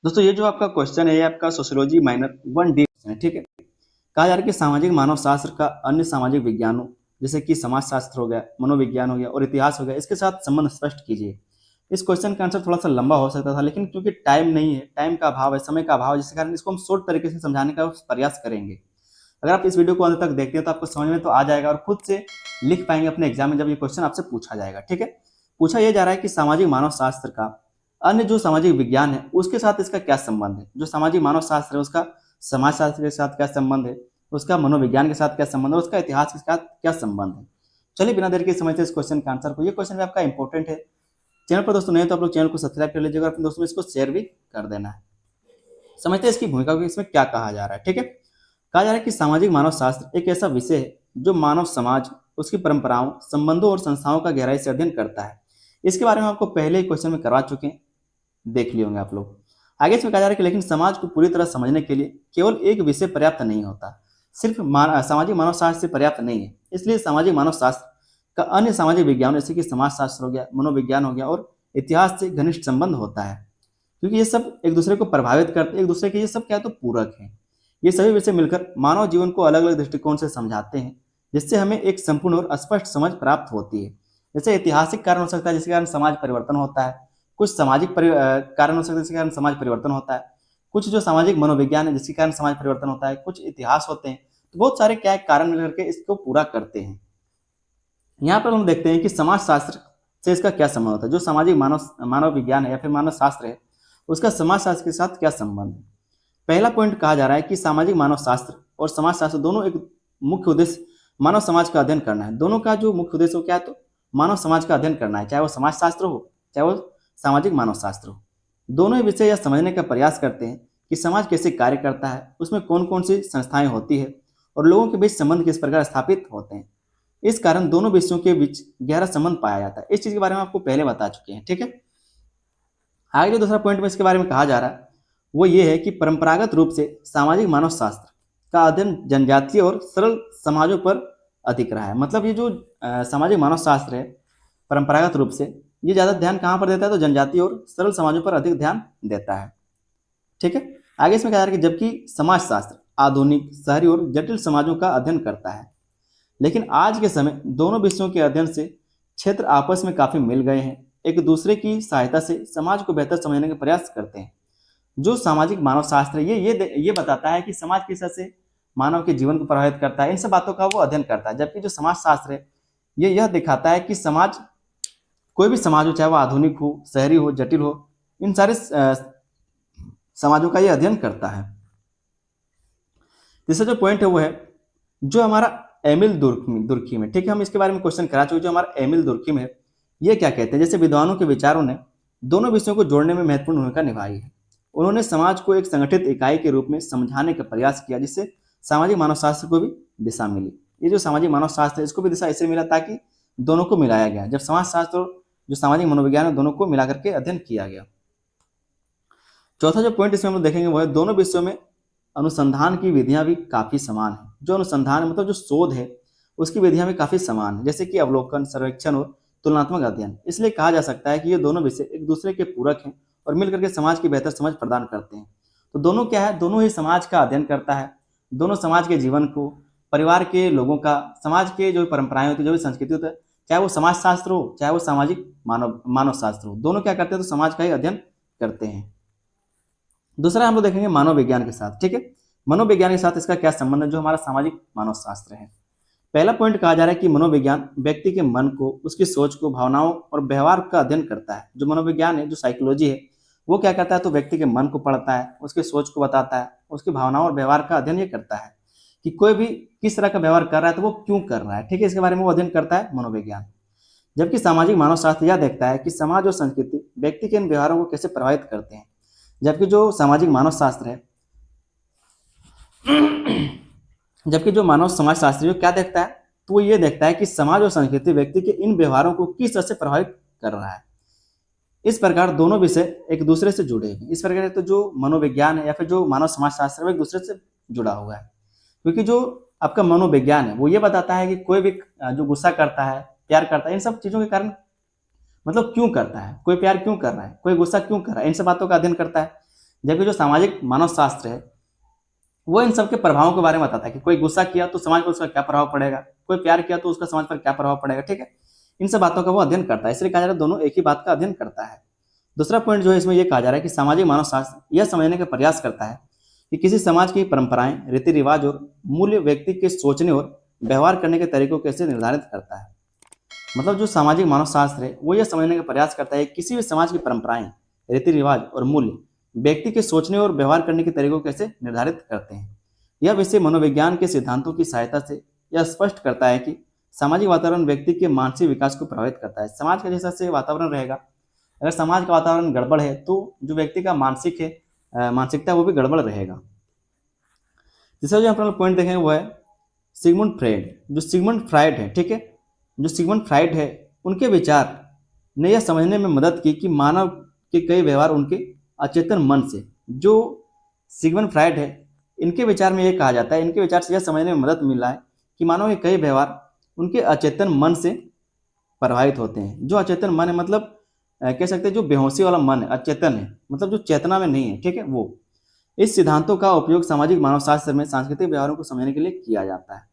दोस्तों ये जो आपका क्वेश्चन है ये आपका सोशियोलॉजी माइनर 1D क्वेश्चन है, ठीक है। कहा जा रहा है कि सामाजिक मानव शास्त्र का अन्य सामाजिक विज्ञानों जैसे कि समाज शास्त्र हो गया, मनोविज्ञान हो गया और इतिहास हो गया, इसके साथ संबंध स्पष्ट कीजिए। इस क्वेश्चन का आंसर थोड़ा सा लंबा हो सकता था, लेकिन क्योंकि टाइम नहीं है, टाइम का अभाव है, समय का अभाव है, जिसके कारण इसको हम शॉर्ट तरीके से समझाने का प्रयास करेंगे। अगर आप इस वीडियो को अंत तक देखते हैं तो आपको समझ में तो आ जाएगा और खुद से लिख पाएंगे अपने एग्जाम में जब ये क्वेश्चन आपसे पूछा जाएगा, ठीक है। पूछा यह जा रहा है कि सामाजिक मानव शास्त्र का अन्य जो सामाजिक विज्ञान है उसके साथ इसका क्या संबंध है। जो सामाजिक मानव शास्त्र है उसका समाज शास्त्र के साथ क्या संबंध है, उसका मनोविज्ञान के साथ क्या संबंध है, उसका इतिहास के साथ क्या संबंध है। चलिए बिना देर के समझते इस क्वेश्चन का आंसर को। ये क्वेश्चन भी आपका इंपॉर्टेंट है। चैनल पर दोस्तों नहीं तो आप लोग चैनल को सब्सक्राइब कर लीजिएगा, अपने दोस्तों में इसको शेयर भी कर देना है। समझते हैं इसकी भूमिका को, इसमें क्या कहा जा रहा है, ठीक है। कहा जा रहा है कि सामाजिक मानव शास्त्र एक ऐसा विषय है जो मानव समाज, उसकी परंपराओं, संबंधों और संस्थाओं का गहराई से अध्ययन करता है। इसके बारे में आपको पहले ही क्वेश्चन में करवा चुके हैं, देख लिए होंगे आप लोग। आगे इसमें कहा जा रहा है कि लेकिन समाज को पूरी तरह समझने के लिए केवल एक विषय पर्याप्त नहीं होता, सिर्फ सामाजिक मानव शास्त्र से पर्याप्त नहीं है। इसलिए सामाजिक मानव शास्त्र का अन्य सामाजिक विज्ञान जैसे कि समाज शास्त्र हो गया, मनोविज्ञान हो गया और इतिहास से घनिष्ठ संबंध होता है, क्योंकि ये सब एक दूसरे को प्रभावित करते हैं, एक दूसरे के ये सब क्या है तो पूरक है। ये सभी विषय मिलकर मानव जीवन को अलग अलग दृष्टिकोण से समझाते हैं, जिससे हमें एक संपूर्ण और स्पष्ट समझ प्राप्त होती है। जैसे ऐतिहासिक कारण हो सकता है जिसके कारण समाज परिवर्तन होता है, कुछ सामाजिक कारण हो सकता है जिसके कारण समाज परिवर्तन होता है, कुछ जो सामाजिक मनोविज्ञान है जिसके कारण समाज परिवर्तन होता है, कुछ इतिहास होते हैं। तो बहुत सारे क्या कारण मिलकर के इसको पूरा करते हैं। यहाँ पर हम देखते हैं कि समाज शास्त्र से इसका क्या संबंध होता है। जो सामाजिक मानव विज्ञान है या फिर मानव शास्त्र है उसका समाज शास्त्र के साथ क्या संबंध है। पहला पॉइंट कहा जा रहा है कि सामाजिक मानव शास्त्र और समाज शास्त्र दोनों एक मुख्य उद्देश्य मानव समाज का अध्ययन करना है। दोनों का जो मुख्य उद्देश्य हो क्या है तो मानव समाज का अध्ययन करना है, चाहे वो समाज शास्त्र हो चाहे वो सामाजिक मानव शास्त्र हो। दोनों ही विषय यह समझने का प्रयास करते हैं कि समाज कैसे कार्य करता है, उसमें कौन कौन सी संस्थाएं होती है और लोगों के बीच संबंध किस प्रकार स्थापित होते हैं। इस कारण दोनों विषयों के बीच गहरा संबंध पाया जाता है। इस चीज के बारे में आपको पहले बता चुके हैं, ठीक है। आगे जो दूसरा पॉइंट में इसके बारे में कहा जा रहा है वो ये है कि परंपरागत रूप से सामाजिक मानव शास्त्र का अध्ययन जनजातीय और सरल समाजों पर अधिक रहा है। मतलब ये जो सामाजिक मानव शास्त्र है परंपरागत रूप से ये ज्यादा ध्यान कहाँ पर देता है तो जनजातीय और सरल समाजों पर अधिक ध्यान देता है, ठीक है। आगे इसमें कहा जा रहा है कि जबकि समाज शास्त्र आधुनिक, शहरी और जटिल समाजों का अध्ययन करता है। लेकिन आज के समय दोनों विषयों के अध्ययन से क्षेत्र आपस में काफी मिल गए हैं, एक दूसरे की सहायता से समाज को बेहतर समझने का प्रयास करते हैं। जो सामाजिक मानव शास्त्र है ये बताता है कि समाज किस तरह से मानव के जीवन को प्रभावित करता है, इन सब बातों का वो अध्ययन करता है। जबकि जो समाज शास्त्र है ये यह दिखाता है कि समाज, कोई भी समाज हो चाहे वो आधुनिक हो, शहरी हो, जटिल हो, इन सारे समाजों का ये अध्ययन करता है। तीसरा जो पॉइंट है वो है जो हमारा एमिल दुर्खिम है, ठीक है। हम इसके बारे में क्वेश्चन करा चुके। जो हमारा एमिल दुर्खिम है ये क्या कहते हैं, जैसे विद्वानों के विचारों ने दोनों विषयों को जोड़ने में महत्वपूर्ण भूमिका निभाई है। उन्होंने समाज को एक संगठित इकाई के रूप में समझाने का प्रयास किया, जिससे सामाजिक मानव शास्त्र को भी दिशा मिली। ये जो सामाजिक मानव शास्त्र है इसको भी दिशा इससे मिला ताकि दोनों को मिलाया गया। जब समाज शास्त्र और जो सामाजिक मनोविज्ञान है दोनों को मिलाकर के अध्ययन किया गया। चौथा जो पॉइंट इसमें हम लोग देखेंगे वो है दोनों विषयों में अनुसंधान की विधियां भी काफी समान है। जो अनुसंधान मतलब जो शोध है उसकी विधियां भी काफी समान है, जैसे कि अवलोकन, सर्वेक्षण और तुलनात्मक अध्ययन। इसलिए कहा जा सकता है कि ये दोनों विषय एक दूसरे के पूरक हैं और मिलकर के समाज की बेहतर समझ प्रदान करते हैं। तो दोनों क्या है, दोनों ही समाज का अध्ययन करता है। दोनों समाज के जीवन को, परिवार के लोगों का, समाज के जो परंपराएं होती है, जो भी संस्कृति होता है, चाहे वो समाज शास्त्र हो चाहे वो सामाजिक मानव शास्त्र हो, दोनों क्या करते हैं तो समाज का ही अध्ययन करते हैं। दूसरा हम लोग देखेंगे मनोविज्ञान के साथ, ठीक है। मनोविज्ञान के साथ इसका क्या संबंध है जो हमारा सामाजिक मानव शास्त्र है। पहला पॉइंट कहा जा रहा है कि मनोविज्ञान व्यक्ति के मन को, उसकी सोच को, भावनाओं और व्यवहार का अध्ययन करता है। जो मनोविज्ञान है, जो साइकोलॉजी है, वो क्या करता है तो व्यक्ति के मन को पढ़ता है, उसकी सोच को बताता है, उसकी भावनाओं और व्यवहार का अध्ययन ये करता है कि कोई भी किस तरह का व्यवहार कर रहा है तो वो क्यों कर रहा है, ठीक है। इसके बारे में वो अध्ययन करता है मनोविज्ञान। जबकि सामाजिक मानव शास्त्र यह देखता है कि समाज और संस्कृति व्यक्ति के इन व्यवहारों को कैसे प्रभावित करते हैं। जबकि जो सामाजिक मानव शास्त्र है जबकि जो मानव समाज शास्त्री क्या देखता है तो वो ये देखता है कि समाज और संस्कृति व्यक्ति के इन व्यवहारों को किस तरह से प्रभावित कर रहा है। इस प्रकार दोनों विषय एक दूसरे से जुड़े हैं। इस प्रकार तो जो मनोविज्ञान है या फिर जो मानव समाज शास्त्र है वो एक दूसरे से जुड़ा हुआ है, क्योंकि जो आपका मनोविज्ञान है वो ये बताता है कि कोई भी जो गुस्सा करता है, प्यार करता है, इन सब चीजों के कारण मतलब क्यों करता है, कोई प्यार क्यों कर रहा है, कोई गुस्सा क्यों कर रहा है, इन सब बातों का अध्ययन करता है। जबकि जो सामाजिक मानव शास्त्र है वो इन सब के प्रभावों के बारे में बताता है कि कोई गुस्सा किया तो समाज पर उसका क्या प्रभाव पड़ेगा, कोई प्यार किया तो उसका समाज पर क्या प्रभाव पड़ेगा। ठीक है, इन सब बातों का वो अध्ययन करता है, इसलिए कहा जा रहा है दोनों एक ही बात का अध्ययन करता है। दूसरा पॉइंट जो है इसमें यह कहा जा रहा है कि सामाजिक मानव शास्त्र यह समझने का प्रयास करता है कि किसी समाज की परंपराएं, रीति रिवाज और मूल्य व्यक्ति के सोचने और व्यवहार करने के तरीकों को कैसे निर्धारित करता है। मतलब जो सामाजिक मानव शास्त्र है वो यह समझने का प्रयास करता है कि किसी भी समाज की परंपराएं, रीति रिवाज और मूल्य व्यक्ति के सोचने और व्यवहार करने के तरीकों को कैसे निर्धारित करते हैं। यह विषय मनोविज्ञान के सिद्धांतों की सहायता से यह स्पष्ट करता है कि सामाजिक वातावरण व्यक्ति के मानसिक विकास को प्रभावित करता है। समाज का जैसा से वातावरण रहेगा, अगर समाज का वातावरण गड़बड़ है तो जो व्यक्ति का मानसिकता वो भी गड़बड़ रहेगा। तीसरा जो हम पॉइंट देखेंगे वो है सिगमुंड फ्राइड। जो सिगमुंड फ्राइड है, ठीक है, जो सिगमुंड फ्राइड है उनके विचार ने यह समझने में मदद की कि मानव के कई व्यवहार उनके अचेतन मन से, जो सिगमुंड फ्राइड है इनके विचार में यह कहा जाता है, इनके विचार से यह समझने में मदद मिला है कि मानव के कई व्यवहार उनके अचेतन मन से प्रभावित होते हैं। जो अचेतन मन है मतलब कह सकते हैं जो बेहोशी वाला मन है, अचेतन है, मतलब जो चेतना में नहीं है। ठीक है, वो इस सिद्धांतों का उपयोग सामाजिक मानव शास्त्र में सांस्कृतिक व्यवहारों को समझने के लिए किया जाता है।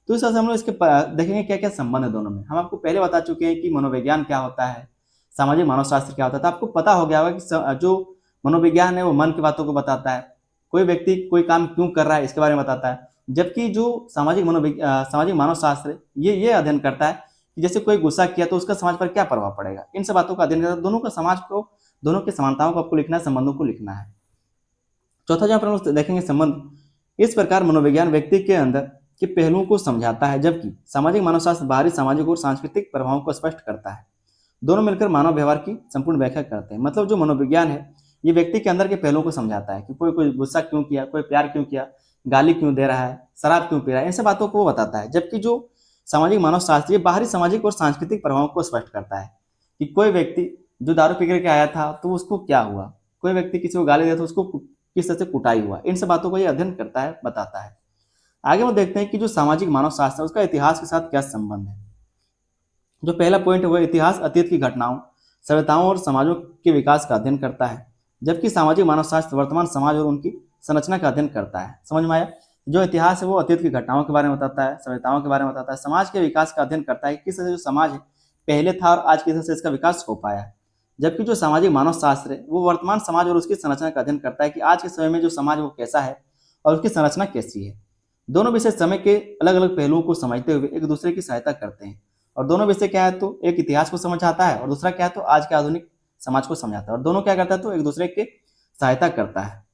तो इस तरह से हम लोग इसके देखेंगे क्या क्या संबंध है दोनों में। हम आपको पहले बता चुके हैं कि मनोविज्ञान क्या होता है, सामाजिक मानव शास्त्र क्या होता है। तो आपको पता हो गया होगा कि जो मनोविज्ञान है वो मन की बातों को बताता है, कोई व्यक्ति कोई काम क्यों कर रहा है इसके बारे में बताता है, जबकि जो सामाजिक मानव शास्त्र है ये अध्ययन करता है कि जैसे कोई गुस्सा किया तो उसका समाज पर क्या प्रभाव पड़ेगा। इन सब बातों का अध्ययन करता है। दोनों का समाज को, दोनों की समानताओं को आपको लिखना है, संबंधों को लिखना है। चौथा जहाँ पर हम लोग देखेंगे संबंध, इस प्रकार मनोविज्ञान व्यक्ति के अंदर के पहलुओं को समझाता है, जबकि सामाजिक मानव शास्त्र बाहरी सामाजिक और सांस्कृतिक प्रभावों को स्पष्ट करता है। दोनों मिलकर मानव व्यवहार की संपूर्ण व्याख्या करते हैं। मतलब जो मनोविज्ञान है ये व्यक्ति के अंदर के पहलुओं को समझाता है कि कोई गुस्सा क्यों किया, कोई प्यार क्यों किया, गाली क्यों दे रहा है, शराब क्यों पी रहा है, इन सब बातों को वो बताता है। जबकि जो सामाजिक मानव शास्त्र ये बाहरी सामाजिक और सांस्कृतिक प्रभावों को स्पष्ट करता है कि कोई व्यक्ति जो दारू पी करके आया था तो उसको क्या हुआ, कोई व्यक्ति किसी को गाली दिया तो उसको किस तरह से कुटाई हुआ। इन सब बातों को ये अध्ययन करता है, बताता है। आगे हम देखते हैं कि जो सामाजिक मानव शास्त्र है उसका इतिहास के साथ क्या संबंध है। जो पहला पॉइंट है वो इतिहास अतीत की घटनाओं, सभ्यताओं और समाजों के विकास का अध्ययन करता है, जबकि सामाजिक मानव शास्त्र वर्तमान समाज और उनकी संरचना का अध्ययन करता है। समझ में आया। जो इतिहास है वो अतीत की घटनाओं के बारे में बताता है, सभ्यताओं के बारे में बताता है, समाज के विकास का अध्ययन करता है कि किस तरह से जो समाज है पहले था और आज किस तरह से इसका विकास हो पाया है। जबकि जो सामाजिक मानव शास्त्र है वो वर्तमान समाज और उसकी संरचना का अध्ययन करता है कि आज के समय में जो समाज वो कैसा है और उसकी संरचना कैसी है। दोनों विषय समय के अलग अलग पहलुओं को समझते हुए एक दूसरे की सहायता करते हैं। और दोनों विषय क्या है तो एक इतिहास को समझाता है और दूसरा क्या है तो आज के आधुनिक समाज को समझाता है। और दोनों क्या करता है तो एक दूसरे की सहायता करता है।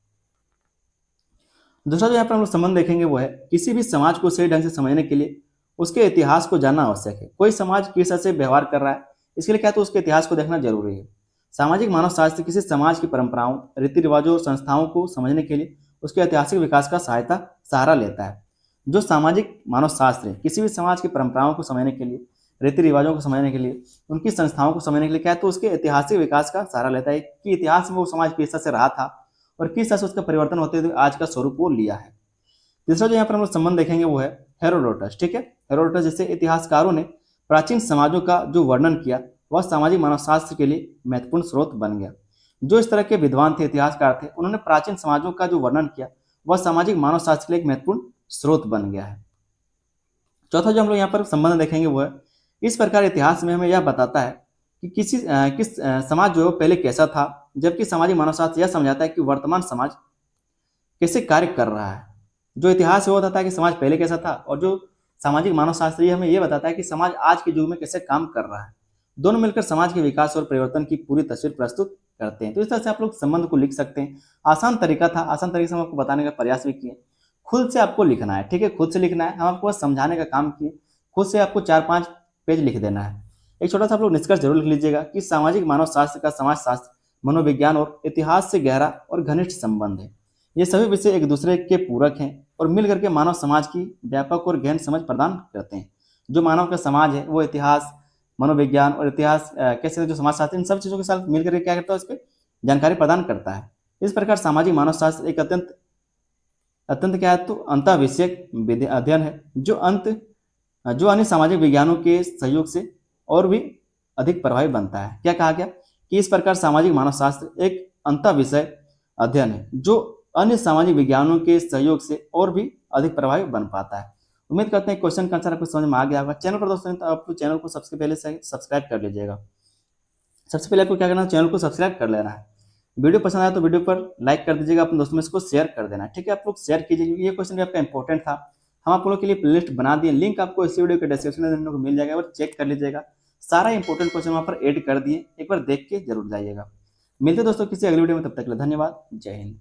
दूसरा जो यहाँ पर हम लोग संबंध देखेंगे वो है किसी भी समाज को सही ढंग से समझने के लिए उसके इतिहास को जानना आवश्यक है। कोई समाज किस तरह से व्यवहार कर रहा है इसके लिए क्या है तो उसके इतिहास को देखना जरूरी है। सामाजिक मानव शास्त्र किसी समाज की परंपराओं, रीति रिवाजों और संस्थाओं को समझने के लिए उसके ऐतिहासिक विकास का सहारा लेता है। जो सामाजिक मानव शास्त्र है किसी भी समाज की परंपराओं को समझने के लिए, रीति रिवाजों को समझने के लिए, उनकी संस्थाओं को समझने के लिए क्या है तो उसके ऐतिहासिक विकास का सहारा लेता है कि इतिहास में वो समाज किस तरह से रहा था और किस तरह से उसका परिवर्तन होते हुए आज का स्वरूप वो लिया है। तीसरा जो यहाँ पर हम लोग संबंध देखेंगे वो है हेरोडोटस। ठीक है, हेरोडोटस जैसे इतिहासकारों ने प्राचीन समाजों का जो वर्णन किया वह सामाजिक मानव शास्त्र के लिए महत्वपूर्ण स्रोत बन गया। जो इस तरह के विद्वान थे, इतिहासकार थे, उन्होंने प्राचीन समाजों का जो वर्णन किया वह सामाजिक मानव शास्त्र के लिए एक महत्वपूर्ण स्रोत बन गया है। चौथा जो हम लोग यहाँ पर संबंध देखेंगे वो है इस प्रकार इतिहास में हमें यह बताता है कि किस समाज जो है पहले कैसा था, जबकि सामाजिक मानव शास्त्र यह समझाता है कि वर्तमान समाज कैसे कार्य कर रहा है। जो इतिहास है वो बताता है कि समाज पहले कैसा था और जो सामाजिक मानव शास्त्र हमें यह बताता है कि समाज आज के युग में कैसे काम कर रहा है। दोनों मिलकर समाज के विकास और परिवर्तन की पूरी तस्वीर प्रस्तुत करते हैं। तो इस तरह से आप लोग संबंध को लिख सकते हैं। आसान तरीका था, आसान तरीके से हम आपको बताने का प्रयास भी किए। खुद से आपको लिखना है, ठीक है, खुद से लिखना है। हम आपको बस समझाने का काम किए, खुद से आपको 4-5 पेज लिख देना है। एक छोटा सा आप लोग निष्कर्ष जरूर लिख लीजिएगा कि सामाजिक मानव शास्त्र का समाज शास्त्र, मनोविज्ञान और इतिहास से गहरा और घनिष्ठ संबंध है। ये सभी विषय एक दूसरे के पूरक हैं और मिलकर के मानव समाज की व्यापक और गहन समझ प्रदान करते हैं। जो मानव का समाज है वो इतिहास, मनोविज्ञान और इतिहास कैसे जो समाज शास्त्र, इन सब चीज़ों के साथ मिलकर के क्या करता है, उस पर जानकारी प्रदान करता है। इस प्रकार सामाजिक मानव शास्त्र एक अत्यंत क्या है तो अंतः विषयक अध्ययन है जो अन्य सामाजिक विज्ञानों के सहयोग से और भी अधिक प्रभावी बनता है। क्या कहा गया कि इस प्रकार सामाजिक मानव शास्त्र एक अंतः विषय अध्ययन है जो अन्य सामाजिक विज्ञानों के सहयोग से और भी अधिक प्रभावी बन पाता है। उम्मीद करते हैं क्वेश्चन का आंसर आपको समझ में आ गया होगा। चैनल पर दोस्तों तो आप चैनल को सबसे पहले सब्सक्राइब कर लीजिएगा। सबसे पहले आपको क्या करना है, चैनल को सब्सक्राइब कर लेना है। वीडियो पसंद आया तो वीडियो पर लाइक कर दीजिएगा, अपने दोस्तों में इसको शेयर कर देना, ठीक है। आप लोग शेयर कीजिए क्योंकि ये क्वेश्चन भी आपका इंपॉर्टेंट था। हम आप लोगों के लिए प्लेलिस्ट बना दिए, लिंक आपको इसी वीडियो के डिस्क्रिप्शन में देखने को मिल जाएगा और चेक कर लीजिएगा। सारा इंपॉर्टेंट क्वेश्चन वहाँ पर ऐड कर दिए, एक बार देख के जरूर जाइएगा। मिलते हैं दोस्तों किसी अगली वीडियो में, तब तक के लिए धन्यवाद। जय हिंद।